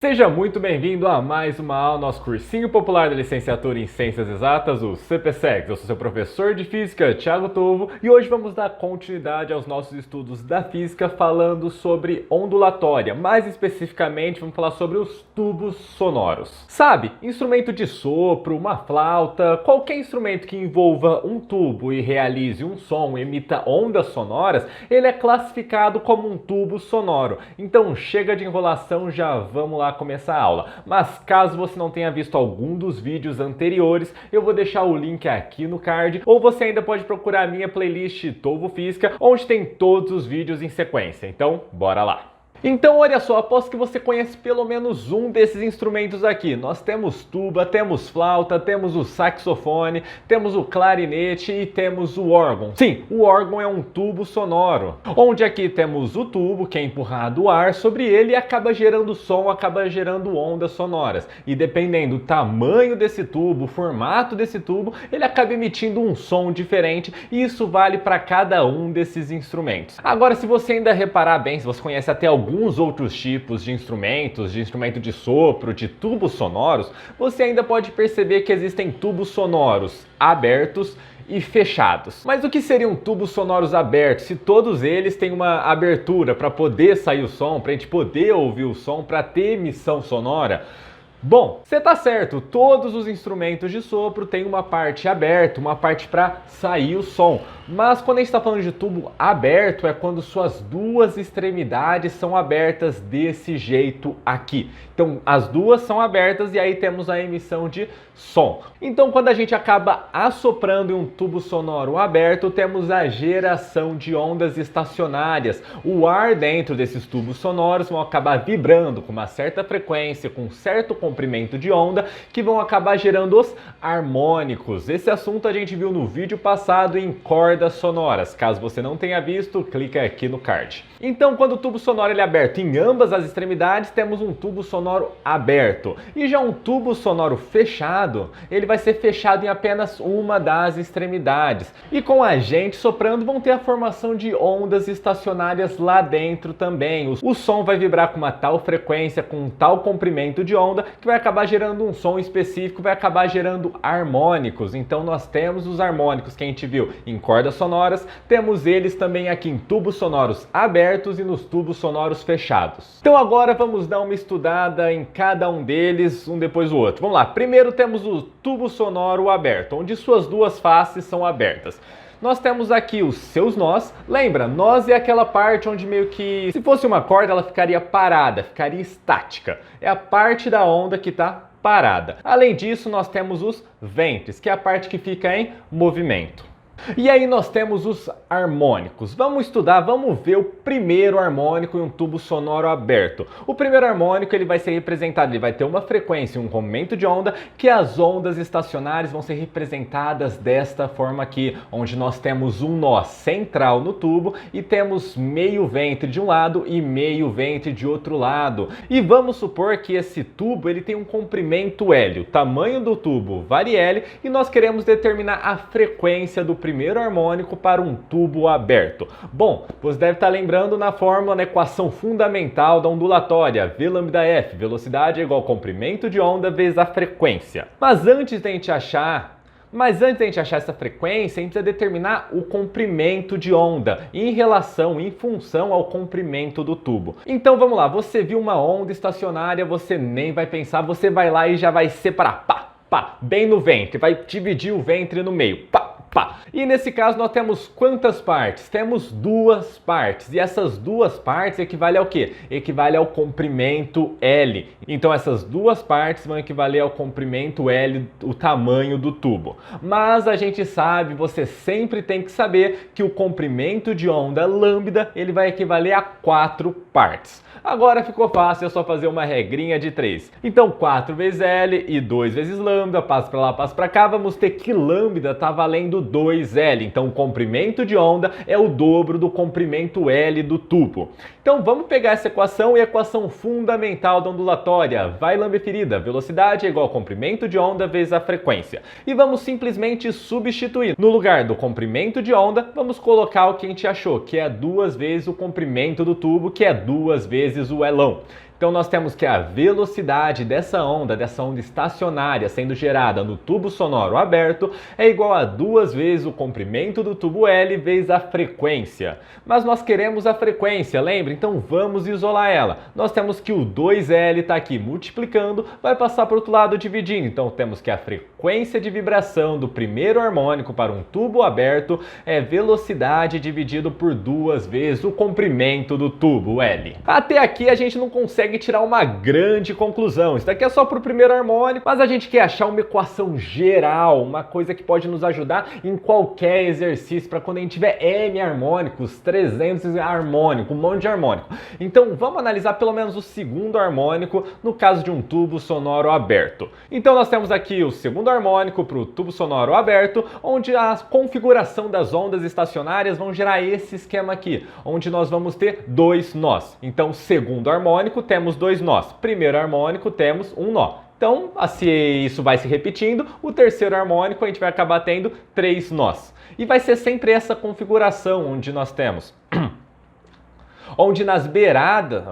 Seja muito bem-vindo a mais uma aula, nosso cursinho popular da licenciatura em Ciências Exatas, o CPCEX. Eu sou seu professor de Física, Thiago Tovo, e hoje vamos dar continuidade aos nossos estudos da Física falando sobre ondulatória. Mais especificamente, vamos falar sobre os tubos sonoros. Sabe, instrumento de sopro, uma flauta, qualquer instrumento que envolva um tubo e realize um som, emita ondas sonoras, ele é classificado como um tubo sonoro. Então chega de enrolação, já vamos lá começar a aula. Mas caso você não tenha visto algum dos vídeos anteriores, eu vou deixar o link aqui no card, ou você ainda pode procurar a minha playlist Tovo Física, onde tem todos os vídeos em sequência. Então, bora lá! Então, olha só, aposto que você conhece pelo menos um desses instrumentos aqui. Nós temos tuba, temos flauta, temos o saxofone, temos o clarinete e temos o órgão. Sim, o órgão é um tubo sonoro, onde aqui temos o tubo, que é empurrado o ar sobre ele e acaba gerando som, acaba gerando ondas sonoras. E dependendo do tamanho desse tubo, o formato desse tubo, ele acaba emitindo um som diferente, e isso vale para cada um desses instrumentos. Agora, se você ainda reparar bem, se você conhece até alguns outros tipos de instrumentos, de instrumento de sopro, de tubos sonoros, você ainda pode perceber que existem tubos sonoros abertos e fechados. Mas o que seriam tubos sonoros abertos se todos eles têm uma abertura para poder sair o som, para a gente poder ouvir o som, para ter emissão sonora? Bom, você tá certo, todos os instrumentos de sopro têm uma parte aberta, uma parte para sair o som. Mas quando a gente está falando de tubo aberto, é quando suas duas extremidades são abertas desse jeito aqui. Então, as duas são abertas e aí temos a emissão de som. Então, quando a gente acaba assoprando em um tubo sonoro aberto, temos a geração de ondas estacionárias. O ar dentro desses tubos sonoros vão acabar vibrando com uma certa frequência, com um certo comprimento de onda, que vão acabar gerando os harmônicos. Esse assunto a gente viu no vídeo passado em cordas sonoras. Caso você não tenha visto, clica aqui no card. Então, quando o tubo sonoro ele é aberto em ambas as extremidades, temos um tubo sonoro aberto. E já um tubo sonoro fechado, ele vai ser fechado em apenas uma das extremidades. E com a gente soprando, vão ter a formação de ondas estacionárias lá dentro também. O som vai vibrar com uma tal frequência, com um tal comprimento de onda, que vai acabar gerando um som específico, vai acabar gerando harmônicos. Então nós temos os harmônicos que a gente viu em cordas sonoras, temos eles também aqui em tubos sonoros abertos e nos tubos sonoros fechados. Então agora vamos dar uma estudada em cada um deles, um depois do outro. Vamos lá, primeiro temos o tubo sonoro aberto, onde suas duas faces são abertas. Nós temos aqui os seus nós. Lembra, nós é aquela parte onde meio que, se fosse uma corda, ela ficaria parada, ficaria estática. É a parte da onda que está parada. Além disso, nós temos os ventres, que é a parte que fica em movimento. E aí nós temos os harmônicos. Vamos estudar, vamos ver o primeiro harmônico em um tubo sonoro aberto. O primeiro harmônico ele vai ser representado, ele vai ter uma frequência, um comprimento de onda, que as ondas estacionárias vão ser representadas desta forma aqui, onde nós temos um nó central no tubo e temos meio ventre de um lado e meio ventre de outro lado. E vamos supor que esse tubo ele tem um comprimento L, o tamanho do tubo varia L, e nós queremos determinar a frequência do primeiro harmônico para um tubo aberto. Bom, você deve estar lembrando na fórmula, na equação fundamental da ondulatória, V lambda F, velocidade é igual ao comprimento de onda vezes a frequência. Mas antes de a gente achar essa frequência, a gente precisa determinar o comprimento de onda em função ao comprimento do tubo. Então vamos lá, você viu uma onda estacionária, você nem vai pensar, você vai lá e já vai separar, pá, pá, bem no ventre, vai dividir o ventre no meio, pá, pá. E nesse caso nós temos quantas partes? Temos duas partes, e essas duas partes equivalem ao quê? Equivale ao comprimento L. Então essas duas partes vão equivaler ao comprimento L, o tamanho do tubo. Mas a gente sabe, você sempre tem que saber que o comprimento de onda lambda ele vai equivaler a 4 partes. Agora ficou fácil, é só fazer uma regrinha de 3. Então 4 vezes L e 2 vezes lambda, passo para lá, passo para cá, vamos ter que lambda está valendo 2L. Então o comprimento de onda é o dobro do comprimento L do tubo. Então vamos pegar essa equação e a equação fundamental da ondulatória. Vai lambda ferida, velocidade é igual ao comprimento de onda vezes a frequência. E vamos simplesmente substituir. No lugar do comprimento de onda, vamos colocar o que a gente achou, que é 2 vezes o comprimento do tubo, que é 2 vezes o Lão. Então nós temos que a velocidade dessa onda estacionária sendo gerada no tubo sonoro aberto é igual a 2 vezes o comprimento do tubo L vezes a frequência. Mas nós queremos a frequência, lembra? Então vamos isolar ela. Nós temos que o 2L está aqui multiplicando, vai passar para o outro lado dividindo. Então temos que a frequência de vibração do primeiro harmônico para um tubo aberto é velocidade dividido por 2 vezes o comprimento do tubo L. Até aqui a gente não consegue tirar uma grande conclusão. Isso daqui é só para o primeiro harmônico, mas a gente quer achar uma equação geral, uma coisa que pode nos ajudar em qualquer exercício para quando a gente tiver N harmônicos, 300 harmônicos, um monte de harmônico. Então vamos analisar pelo menos o segundo harmônico no caso de um tubo sonoro aberto. Então nós temos aqui o segundo harmônico para o tubo sonoro aberto, onde a configuração das ondas estacionárias vão gerar esse esquema aqui, onde nós vamos ter 2 nós. Então segundo harmônico temos 2 nós, primeiro harmônico temos um nó. Então, assim, isso vai se repetindo, o terceiro harmônico a gente vai acabar tendo 3 nós. E vai ser sempre essa configuração onde nós temos, onde nas beiradas,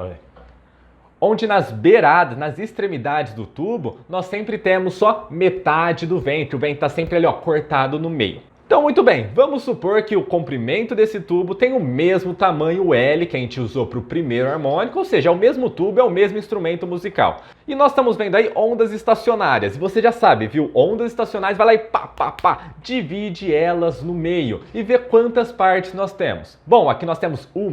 nas extremidades do tubo, nós sempre temos só metade do ventre, o ventre está sempre ali, ó, cortado no meio. Então, muito bem, vamos supor que o comprimento desse tubo tem o mesmo tamanho L que a gente usou para o primeiro harmônico, ou seja, é o mesmo tubo, é o mesmo instrumento musical. E nós estamos vendo aí ondas estacionárias, e você já sabe, viu? Ondas estacionárias, vai lá e pá, divide elas no meio e vê quantas partes nós temos. Bom, aqui nós temos 1,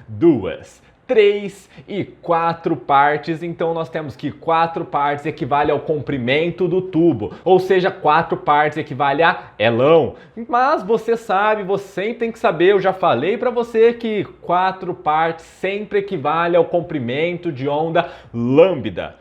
2, 3 e 4 partes, então nós temos que 4 partes equivale ao comprimento do tubo, ou seja, 4 partes equivale a Lão. Mas você sabe, você sempre tem que saber, eu já falei para você que 4 partes sempre equivale ao comprimento de onda lambda.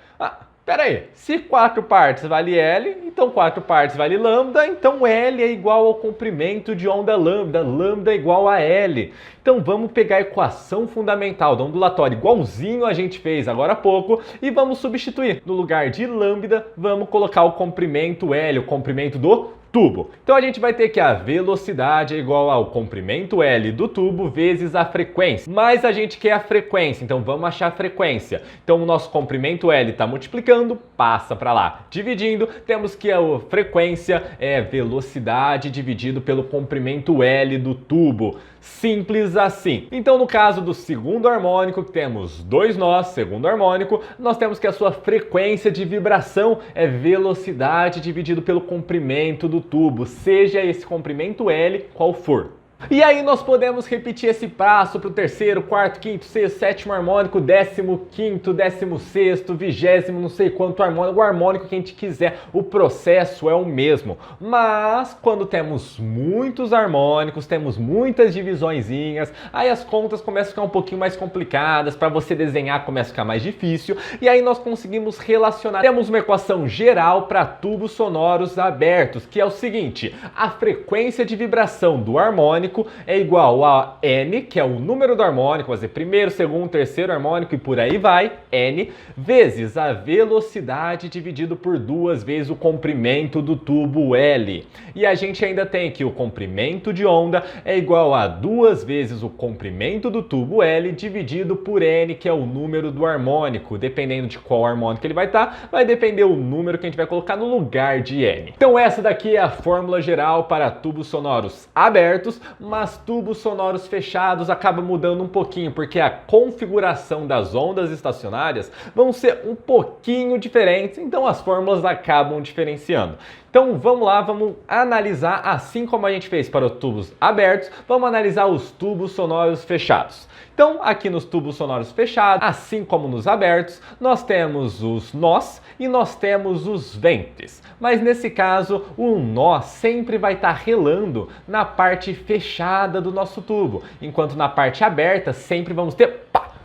Pera aí, se 4 partes vale L, então 4 partes vale lambda, então L é igual ao comprimento de onda lambda, lambda é igual a L. Então vamos pegar a equação fundamental da ondulatória, igualzinho a gente fez agora há pouco, e vamos substituir. No lugar de lambda, vamos colocar o comprimento L, o comprimento do tubo. Então a gente vai ter que a velocidade é igual ao comprimento L do tubo vezes a frequência. Mas a gente quer a frequência, então vamos achar a frequência. Então o nosso comprimento L está multiplicando, passa para lá. Dividindo, temos que a frequência é velocidade dividido pelo comprimento L do tubo. Simples assim. Então no caso do segundo harmônico, que temos 2 nós, segundo harmônico, nós temos que a sua frequência de vibração é velocidade dividido pelo comprimento do tubo, seja esse comprimento L qual for. E aí nós podemos repetir esse passo para o terceiro, quarto, quinto, sexto, sétimo harmônico, 15º, 16º, 20º, não sei quanto harmônico, o harmônico que a gente quiser, o processo é o mesmo. Mas quando temos muitos harmônicos, temos muitas divisõezinhas, aí as contas começam a ficar um pouquinho mais complicadas, para você desenhar começa a ficar mais difícil, e aí nós conseguimos relacionar. Temos uma equação geral para tubos sonoros abertos, que é o seguinte: a frequência de vibração do harmônico é igual a N, que é o número do harmônico, vou dizer, primeiro, segundo, terceiro harmônico e por aí vai, N, vezes a velocidade dividido por 2 vezes o comprimento do tubo L. E a gente ainda tem que o comprimento de onda é igual a 2 vezes o comprimento do tubo L dividido por N, que é o número do harmônico. Dependendo de qual harmônico ele vai estar, vai depender o número que a gente vai colocar no lugar de N. Então essa daqui é a fórmula geral para tubos sonoros abertos, mas tubos sonoros fechados acaba mudando um pouquinho, porque a configuração das ondas estacionárias vão ser um pouquinho diferentes, então as fórmulas acabam diferenciando. Então vamos lá, vamos analisar, assim como a gente fez para os tubos abertos, vamos analisar os tubos sonoros fechados. Então aqui nos tubos sonoros fechados, assim como nos abertos, nós temos os nós e nós temos os ventres. Mas nesse caso, o nó sempre vai estar relando na parte fechada do nosso tubo, enquanto na parte aberta sempre vamos ter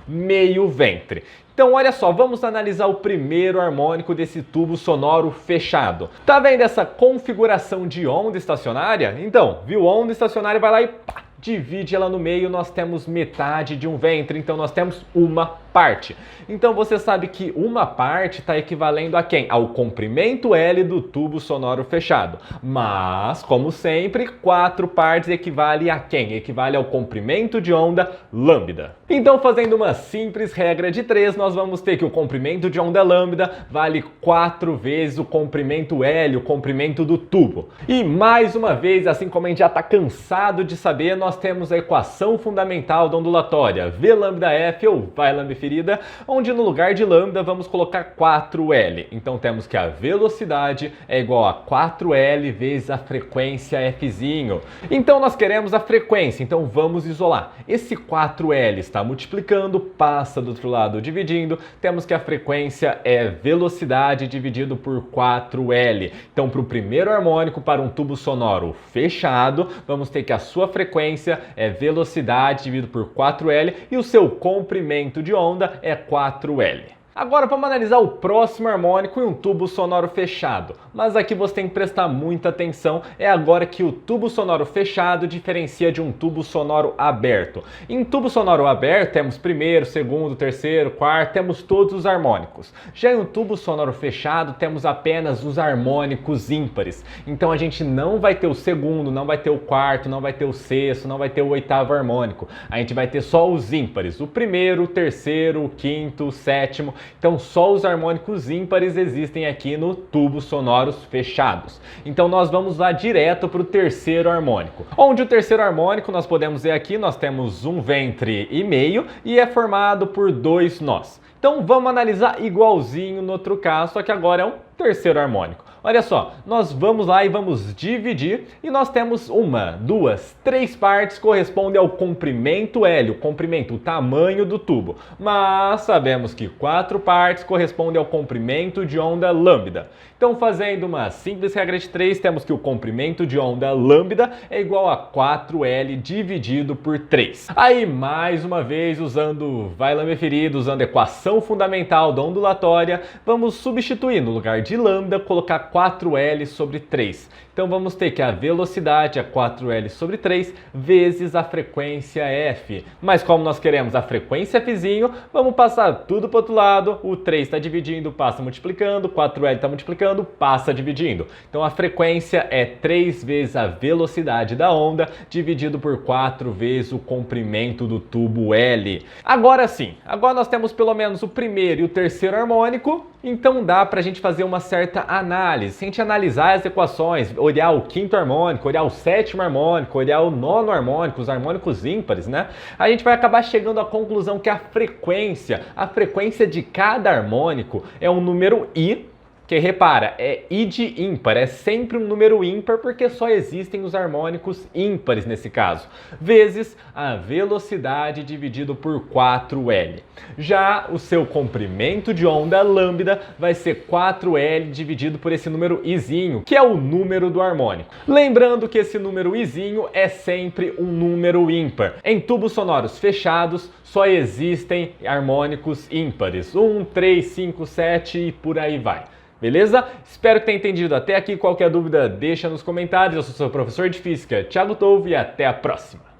meio ventre. Então olha só, vamos analisar o primeiro harmônico desse tubo sonoro fechado. Tá vendo essa configuração de onda estacionária? Então, viu onda estacionária, vai lá e divide ela no meio, nós temos metade de um ventre, então nós temos uma parte. Então você sabe que uma parte está equivalendo a quem? Ao comprimento L do tubo sonoro fechado. Mas, como sempre, 4 partes equivale a quem? Equivale ao comprimento de onda lambda. Então, fazendo uma simples regra de 3, nós vamos ter que o comprimento de onda lambda vale 4 vezes o comprimento L, o comprimento do tubo. E mais uma vez, assim como a gente já está cansado de saber, nós temos a equação fundamental da ondulatória, V lambda F ou vai lambda ferida, onde no lugar de lambda vamos colocar 4L. Então temos que a velocidade é igual a 4L vezes a frequência Fzinho. Então nós queremos a frequência, então vamos isolar. Esse 4L está multiplicando, passa do outro lado dividindo, temos que a frequência é velocidade dividido por 4L. Então para o primeiro harmônico para um tubo sonoro fechado, vamos ter que a sua frequência é velocidade dividido por 4L e o seu comprimento de onda é 4L. Agora vamos analisar o próximo harmônico em um tubo sonoro fechado. Mas aqui você tem que prestar muita atenção, é agora que o tubo sonoro fechado diferencia de um tubo sonoro aberto. Em tubo sonoro aberto temos primeiro, segundo, terceiro, quarto, temos todos os harmônicos. Já em um tubo sonoro fechado temos apenas os harmônicos ímpares. Então a gente não vai ter o segundo, não vai ter o quarto, não vai ter o sexto, não vai ter o oitavo harmônico. A gente vai ter só os ímpares, o primeiro, o terceiro, o quinto, o sétimo. Então só os harmônicos ímpares existem aqui no tubo sonoros fechados. Então nós vamos lá direto para o terceiro harmônico. Onde o terceiro harmônico nós podemos ver aqui, nós temos um ventre e meio e é formado por 2 nós. Então vamos analisar igualzinho no outro caso, só que agora é um terceiro harmônico. Olha só, nós vamos lá e vamos dividir e nós temos 1, 2, 3 partes correspondem ao comprimento L, o comprimento, o tamanho do tubo. Mas sabemos que 4 partes correspondem ao comprimento de onda lambda. Então fazendo uma simples regra de 3, temos que o comprimento de onda lambda é igual a 4L dividido por 3. Aí mais uma vez, usando vai lambda ferido, usando a equação fundamental da ondulatória, vamos substituir no lugar de lambda, colocar 4L sobre 3. Então vamos ter que a velocidade é 4L sobre 3 vezes a frequência F. Mas como nós queremos a frequência Fzinho, vamos passar tudo para o outro lado. O 3 está dividindo, passa multiplicando, 4L está multiplicando, passa dividindo. Então a frequência é 3 vezes a velocidade da onda dividido por 4 vezes o comprimento do tubo L. Agora sim, agora nós temos pelo menos o primeiro e o terceiro harmônico, então dá para a gente fazer uma certa análise. Se a gente analisar as equações, olhar o quinto harmônico, olhar o sétimo harmônico, olhar o nono harmônico, os harmônicos ímpares, né? A gente vai acabar chegando à conclusão que a frequência de cada harmônico é um número I, que repara, é I de ímpar, é sempre um número ímpar porque só existem os harmônicos ímpares nesse caso, vezes a velocidade dividido por 4L. Já o seu comprimento de onda lambda vai ser 4L dividido por esse número Izinho, que é o número do harmônico. Lembrando que esse número Izinho é sempre um número ímpar. Em tubos sonoros fechados só existem harmônicos ímpares, 1, 3, 5, 7 e por aí vai. Beleza? Espero que tenha entendido até aqui. Qualquer dúvida, deixa nos comentários. Eu sou seu professor de Física, Thiago Tolvo, e até a próxima!